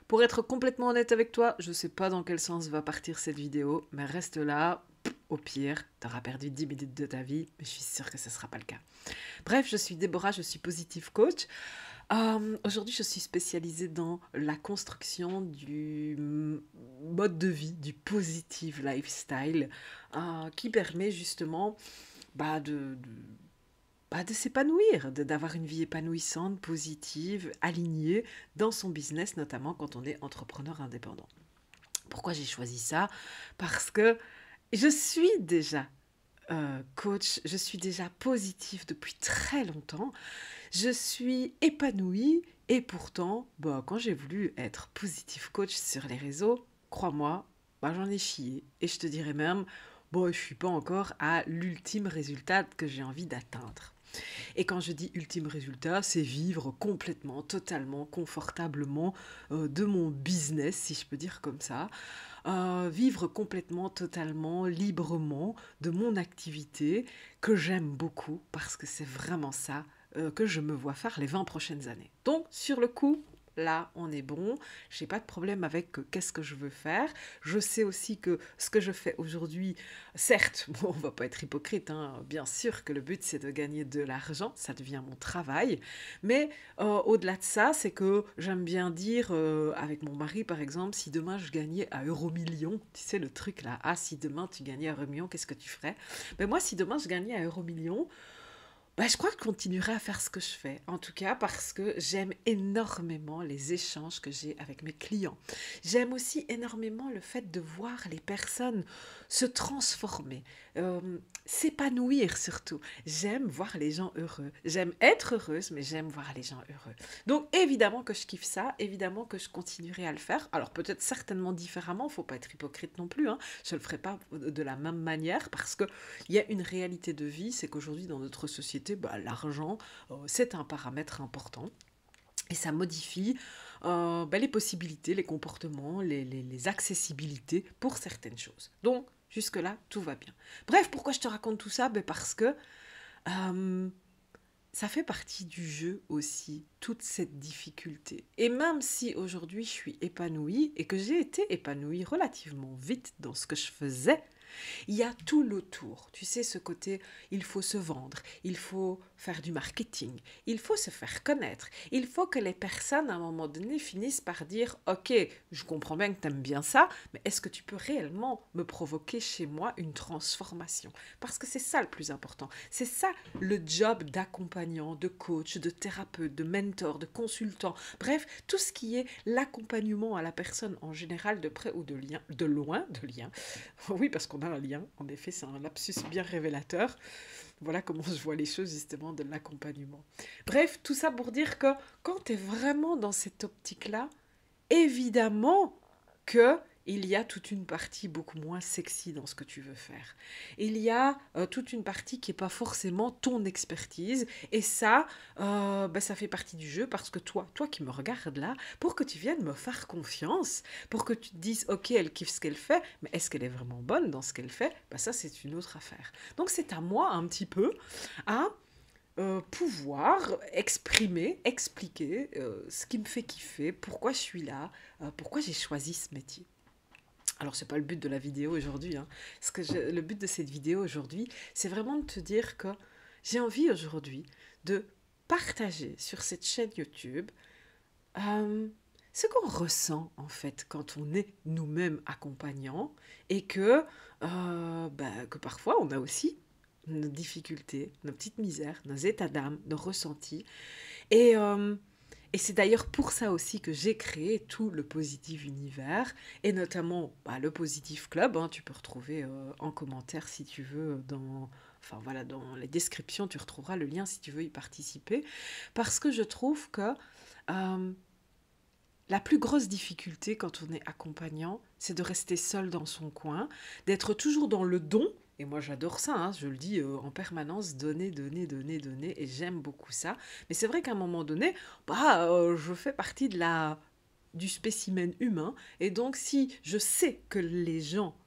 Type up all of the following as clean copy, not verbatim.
Pour être complètement honnête avec toi, je sais pas dans quel sens va partir cette vidéo, mais reste là. Au pire, tu auras perdu 10 minutes de ta vie, mais je suis sûre que ce ne sera pas le cas. Bref, je suis Déborah, je suis Positive Coach. Aujourd'hui, je suis spécialisée dans la construction du mode de vie, du positive lifestyle, qui permet justement bah, de s'épanouir, d'avoir une vie épanouissante, positive, alignée dans son business, notamment quand on est entrepreneur indépendant. Pourquoi j'ai choisi ça? Parce que je suis déjà coach, je suis déjà positive depuis très longtemps, je suis épanouie et pourtant, quand j'ai voulu être positive coach sur les réseaux, crois-moi, j'en ai chié. Et je te dirais même, je ne suis pas encore à l'ultime résultat que j'ai envie d'atteindre. Et quand je dis ultime résultat, c'est vivre complètement, totalement, confortablement de mon business, si je peux dire comme ça. Vivre complètement, totalement, librement de mon activité que j'aime beaucoup parce que c'est vraiment ça que je me vois faire les 20 prochaines années. Donc, sur le coup, là, on est bon. Je n'ai pas de problème avec qu'est-ce que je veux faire. Je sais aussi que ce que je fais aujourd'hui, certes, on ne va pas être hypocrite, hein, bien sûr que le but c'est de gagner de l'argent, ça devient mon travail. Mais au-delà de ça, c'est que j'aime bien dire, avec mon mari par exemple, si demain je gagnais à Euromillion, tu sais le truc là, si demain tu gagnais à Euromillion, qu'est-ce que tu ferais? Ben moi, si demain je gagnais à Euromillion, je crois que je continuerai à faire ce que je fais, en tout cas parce que j'aime énormément les échanges que j'ai avec mes clients. J'aime aussi énormément le fait de voir les personnes se transformer, s'épanouir surtout. J'aime voir les gens heureux. J'aime être heureuse, mais j'aime voir les gens heureux. Donc évidemment que je kiffe ça, évidemment que je continuerai à le faire. Alors peut-être certainement différemment, faut pas être hypocrite non plus, hein. Je le ferai pas de la même manière parce que il y a une réalité de vie, c'est qu'aujourd'hui dans notre société, l'argent, c'est un paramètre important. Et ça modifie les possibilités, les comportements, les accessibilités pour certaines choses. Donc, jusque-là, tout va bien. Bref, pourquoi je te raconte tout ça? Parce que ça fait partie du jeu aussi, toute cette difficulté. Et même si aujourd'hui je suis épanouie et que j'ai été épanouie relativement vite dans ce que je faisais, il y a tout l'autour. Tu sais, ce côté, il faut se vendre, il faut faire du marketing, il faut se faire connaître. Il faut que les personnes, à un moment donné, finissent par dire « Ok, je comprends bien que tu aimes bien ça, mais est-ce que tu peux réellement me provoquer chez moi une transformation ?» Parce que c'est ça le plus important. C'est ça le job d'accompagnant, de coach, de thérapeute, de mentor, de consultant. Bref, tout ce qui est l'accompagnement à la personne en général, de près ou de loin, de lien. Oui, parce qu'on a un lien, en effet, c'est un lapsus bien révélateur. Voilà comment je vois les choses justement de l'accompagnement. Bref, tout ça pour dire que quand tu es vraiment dans cette optique-là, évidemment que il y a toute une partie beaucoup moins sexy dans ce que tu veux faire. Il y a toute une partie qui n'est pas forcément ton expertise. Et ça, ça fait partie du jeu parce que toi qui me regardes là, pour que tu viennes me faire confiance, pour que tu te dises, ok, elle kiffe ce qu'elle fait, mais est-ce qu'elle est vraiment bonne dans ce qu'elle fait? Ça, c'est une autre affaire. Donc, c'est à moi un petit peu à pouvoir exprimer, expliquer ce qui me fait kiffer, pourquoi je suis là, pourquoi j'ai choisi ce métier. Alors, c'est pas le but de la vidéo aujourd'hui, hein. Le but de cette vidéo aujourd'hui, c'est vraiment de te dire que j'ai envie aujourd'hui de partager sur cette chaîne YouTube ce qu'on ressent en fait quand on est nous-mêmes accompagnants et que parfois on a aussi nos difficultés, nos petites misères, nos états d'âme, nos ressentis. Et, euh, et c'est d'ailleurs pour ça aussi que j'ai créé tout le Positive Univers, et notamment le Positive Club, hein, tu peux retrouver en commentaire si tu veux, dans les descriptions, tu retrouveras le lien si tu veux y participer, parce que je trouve que la plus grosse difficulté quand on est accompagnant, c'est de rester seul dans son coin, d'être toujours dans le don. Et moi, j'adore ça, hein, je le dis en permanence, donner, donner, donner, donner, et j'aime beaucoup ça. Mais c'est vrai qu'à un moment donné, je fais partie de la du spécimen humain. Et donc, si je sais que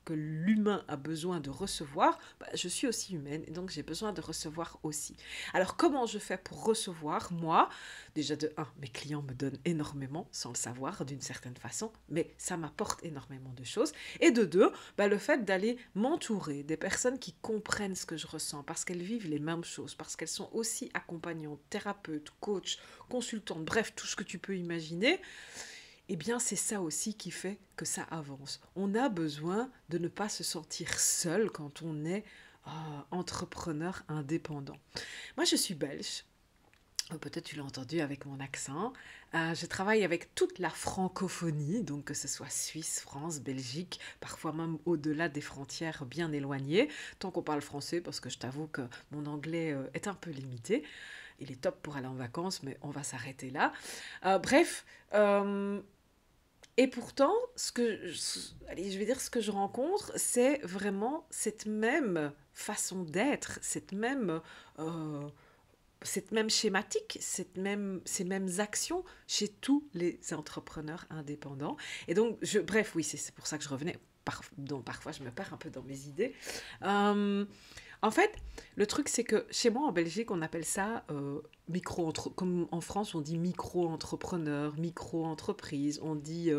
que l'humain a besoin de recevoir, bah, je suis aussi humaine et donc j'ai besoin de recevoir aussi. Alors, comment je fais pour recevoir? Moi, déjà de un, mes clients me donnent énormément, sans le savoir d'une certaine façon, mais ça m'apporte énormément de choses. Et de deux, bah, le fait d'aller m'entourer des personnes qui comprennent ce que je ressens, parce qu'elles vivent les mêmes choses, parce qu'elles sont aussi accompagnantes, thérapeutes, coachs, consultantes, bref, tout ce que tu peux imaginer, eh bien c'est ça aussi qui fait que ça avance. On a besoin de ne pas se sentir seul quand on est entrepreneur indépendant. Moi je suis belge. Peut-être tu l'as entendu avec mon accent. Je travaille avec toute la francophonie, donc que ce soit Suisse, France, Belgique, parfois même au-delà des frontières bien éloignées, tant qu'on parle français, parce que je t'avoue que mon anglais est un peu limité. Il est top pour aller en vacances, mais on va s'arrêter là. Bref, et pourtant, allez, je vais dire ce que je rencontre, c'est vraiment cette même façon d'être, euh, cette même schématique, ces mêmes actions chez tous les entrepreneurs indépendants. Et donc, bref, oui, c'est pour ça que je revenais. Donc, parfois, je me perds un peu dans mes idées. Euh, En fait, le truc, c'est que chez moi en Belgique, on appelle ça comme en France, on dit micro-entrepreneur, micro-entreprise, on dit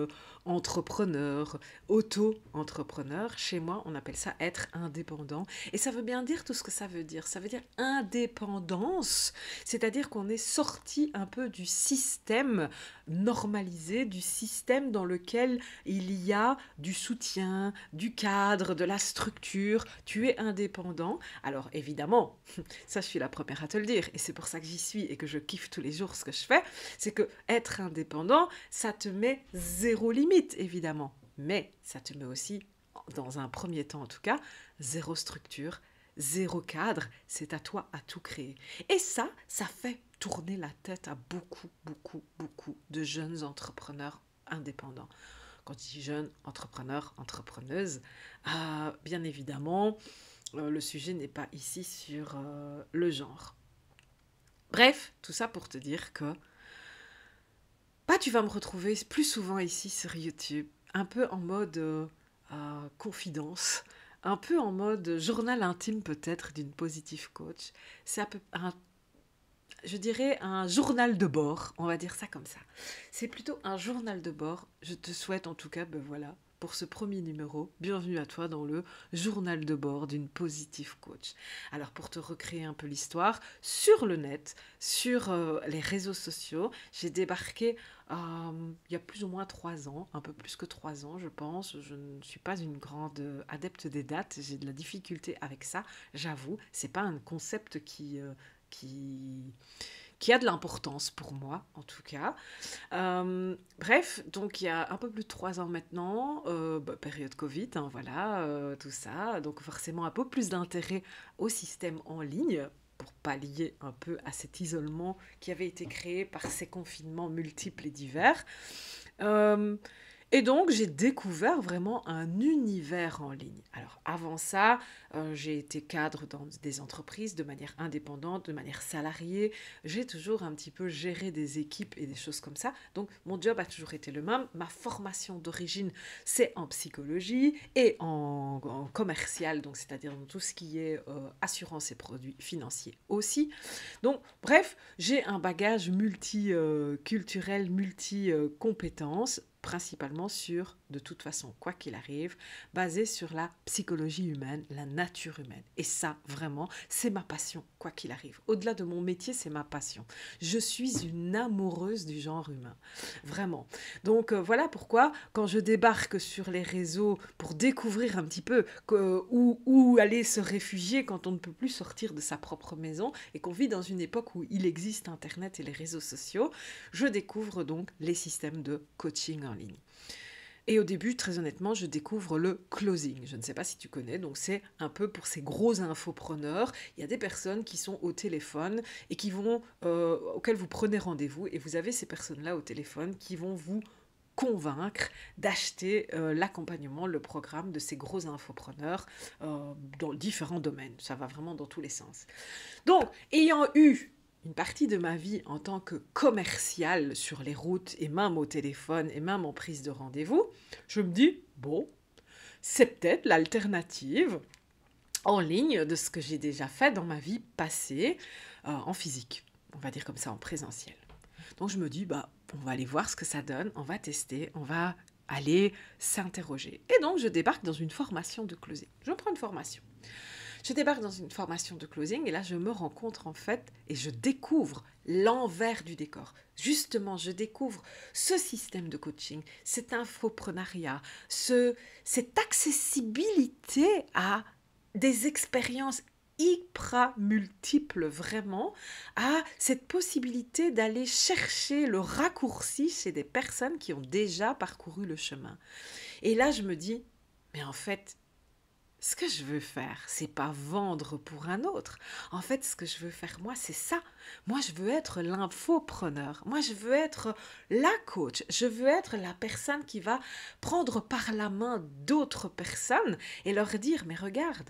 entrepreneur, auto-entrepreneur. Chez moi, on appelle ça être indépendant. Et ça veut bien dire tout ce que ça veut dire. Ça veut dire indépendance, c'est-à-dire qu'on est sorti un peu du système normalisé, du système dans lequel il y a du soutien, du cadre, de la structure. Tu es indépendant. Alors évidemment, ça je suis la première à te le dire, et c'est pour ça que j'y suis et que je kiffe tous les jours ce que je fais, c'est que être indépendant, ça te met zéro limite, évidemment. Mais ça te met aussi, dans un premier temps en tout cas, zéro structure, zéro cadre, c'est à toi à tout créer. Et ça fait tourner la tête à beaucoup, beaucoup, beaucoup de jeunes entrepreneurs indépendants. Quand je dis jeunes entrepreneurs, entrepreneuses, bien évidemment, le sujet n'est pas ici sur le genre. Bref, tout ça pour te dire que bah, tu vas me retrouver plus souvent ici sur YouTube, un peu en mode confidence, un peu en mode journal intime peut-être d'une positive coach. C'est je dirais un journal de bord, on va dire ça comme ça. C'est plutôt un journal de bord. Je te souhaite en tout cas, ben voilà, pour ce premier numéro, bienvenue à toi dans le journal de bord d'une positive coach. Alors pour te recréer un peu l'histoire, sur le net, sur les réseaux sociaux, j'ai débarqué il y a plus ou moins 3 ans, un peu plus que 3 ans je pense. Je ne suis pas une grande adepte des dates, j'ai de la difficulté avec ça, j'avoue. C'est pas un concept qui, qui a de l'importance pour moi, en tout cas. Bref, donc il y a un peu plus de 3 ans maintenant, période Covid, hein, voilà, tout ça. Donc forcément un peu plus d'intérêt au système en ligne pour pallier un peu à cet isolement qui avait été créé par ces confinements multiples et divers. Euh, et donc, j'ai découvert vraiment un univers en ligne. Alors, avant ça, j'ai été cadre dans des entreprises de manière indépendante, de manière salariée. J'ai toujours un petit peu géré des équipes et des choses comme ça. Donc, mon job a toujours été le même. Ma formation d'origine, c'est en psychologie et en commercial, donc c'est-à-dire dans tout ce qui est assurance et produits financiers aussi. Donc, bref, j'ai un bagage multiculturel, multi-compétences, principalement sur, de toute façon, quoi qu'il arrive, basé sur la psychologie humaine, la nature humaine. Et ça, vraiment, c'est ma passion, quoi qu'il arrive. Au-delà de mon métier, c'est ma passion. Je suis une amoureuse du genre humain, vraiment. Donc voilà pourquoi, quand je débarque sur les réseaux pour découvrir un petit peu où aller se réfugier quand on ne peut plus sortir de sa propre maison et qu'on vit dans une époque où il existe Internet et les réseaux sociaux, je découvre donc les systèmes de coaching en ligne. Et au début, très honnêtement, je découvre le closing. Je ne sais pas si tu connais, donc c'est un peu pour ces gros infopreneurs. Il y a des personnes qui sont au téléphone et auxquelles vous prenez rendez-vous, et vous avez ces personnes-là au téléphone qui vont vous convaincre d'acheter l'accompagnement, le programme de ces gros infopreneurs dans différents domaines. Ça va vraiment dans tous les sens. Donc, ayant eu une partie de ma vie en tant que commerciale sur les routes et même au téléphone et même en prise de rendez-vous, je me dis, bon, c'est peut-être l'alternative en ligne de ce que j'ai déjà fait dans ma vie passée en physique, on va dire comme ça, en présentiel. Donc je me dis, bah, on va aller voir ce que ça donne, on va tester, on va aller s'interroger. Et donc je débarque dans une formation de closing. Je prends une formation. Je débarque dans une formation de closing et là je me rencontre en fait et je découvre l'envers du décor. Justement, je découvre ce système de coaching, cet infoprenariat, cette accessibilité à des expériences hyper multiples vraiment, à cette possibilité d'aller chercher le raccourci chez des personnes qui ont déjà parcouru le chemin. Et là je me dis, mais en fait, ce que je veux faire, c'est pas vendre pour un autre. En fait, ce que je veux faire, moi, c'est ça. Moi, je veux être l'infopreneur. Moi, je veux être la coach. Je veux être la personne qui va prendre par la main d'autres personnes et leur dire, mais regarde,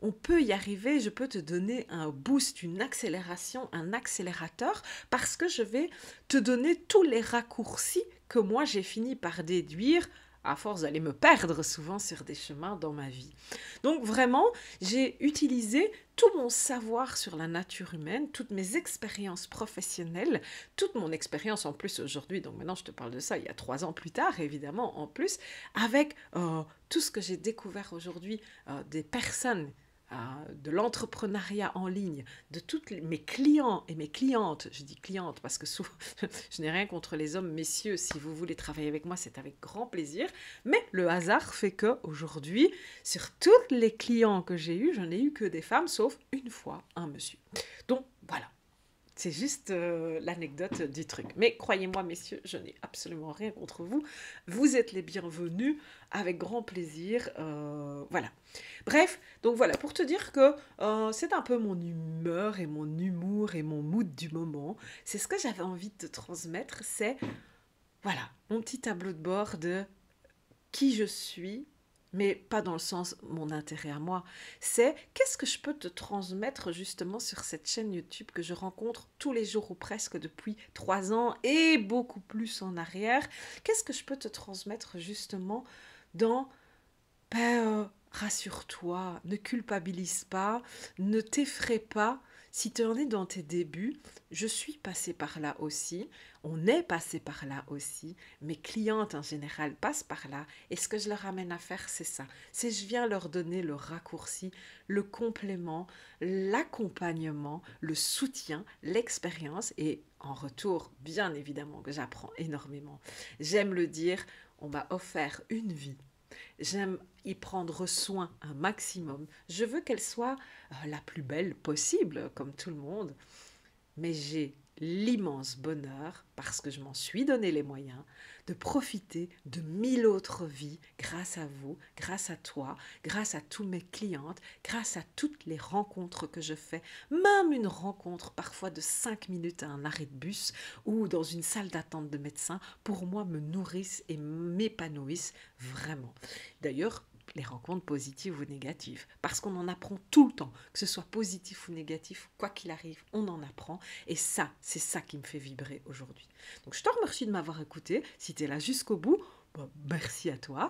on peut y arriver, je peux te donner un boost, une accélération, un accélérateur, parce que je vais te donner tous les raccourcis que moi, j'ai fini par déduire à force d'aller me perdre souvent sur des chemins dans ma vie. Donc vraiment, j'ai utilisé tout mon savoir sur la nature humaine, toutes mes expériences professionnelles, toute mon expérience en plus aujourd'hui, donc maintenant je te parle de ça il y a 3 ans plus tard, évidemment, en plus, avec tout ce que j'ai découvert aujourd'hui des personnes de l'entrepreneuriat en ligne, de tous mes clients et mes clientes, je dis clientes parce que souvent, je n'ai rien contre les hommes, messieurs, si vous voulez travailler avec moi, c'est avec grand plaisir, mais le hasard fait qu'aujourd'hui, sur tous les clients que j'ai eus, je n'ai eu que des femmes, sauf une fois un monsieur. Donc voilà. C'est juste l'anecdote du truc. Mais croyez-moi, messieurs, je n'ai absolument rien contre vous. Vous êtes les bienvenus, avec grand plaisir. Voilà. Bref, donc voilà, pour te dire que c'est un peu mon humeur et mon humour et mon mood du moment. C'est ce que j'avais envie de te transmettre. C'est, voilà, mon petit tableau de bord de qui je suis, mais pas dans le sens mon intérêt à moi. C'est qu'est-ce que je peux te transmettre justement sur cette chaîne YouTube que je rencontre tous les jours ou presque depuis 3 ans et beaucoup plus en arrière. Qu'est-ce que je peux te transmettre justement dans rassure-toi, ne culpabilise pas, ne t'effraie pas. Si tu en es dans tes débuts, je suis passée par là aussi, on est passé par là aussi, mes clientes en général passent par là, et ce que je leur amène à faire, c'est ça. C'est je viens leur donner le raccourci, le complément, l'accompagnement, le soutien, l'expérience, et en retour, bien évidemment que j'apprends énormément. J'aime le dire, on m'a offert une vie. J'aime y prendre soin un maximum. Je veux qu'elle soit la plus belle possible, comme tout le monde. Mais j'ai l'immense bonheur, parce que je m'en suis donné les moyens, de profiter de 1000 autres vies grâce à vous, grâce à toi, grâce à tous mes clientes, grâce à toutes les rencontres que je fais, même une rencontre parfois de 5 minutes à un arrêt de bus ou dans une salle d'attente de médecin, pour moi me nourrissent et m'épanouissent vraiment. D'ailleurs, les rencontres positives ou négatives, parce qu'on en apprend tout le temps, que ce soit positif ou négatif, quoi qu'il arrive, on en apprend, et ça, c'est ça qui me fait vibrer aujourd'hui. Donc je te remercie de m'avoir écouté, si tu es là jusqu'au bout, bon, merci à toi,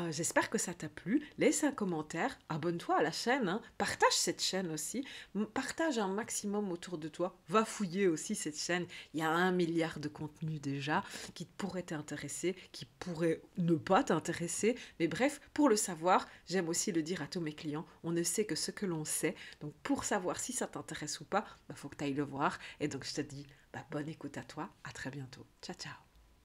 j'espère que ça t'a plu, laisse un commentaire, abonne-toi à la chaîne, hein, partage cette chaîne aussi, partage un maximum autour de toi, va fouiller aussi cette chaîne, il y a 1 milliard de contenus déjà qui pourraient t'intéresser, qui pourraient ne pas t'intéresser, mais bref, pour le savoir, j'aime aussi le dire à tous mes clients, on ne sait que ce que l'on sait, donc pour savoir si ça t'intéresse ou pas, faut que tu ailles le voir, et donc je te dis, bonne écoute à toi, à très bientôt, ciao ciao.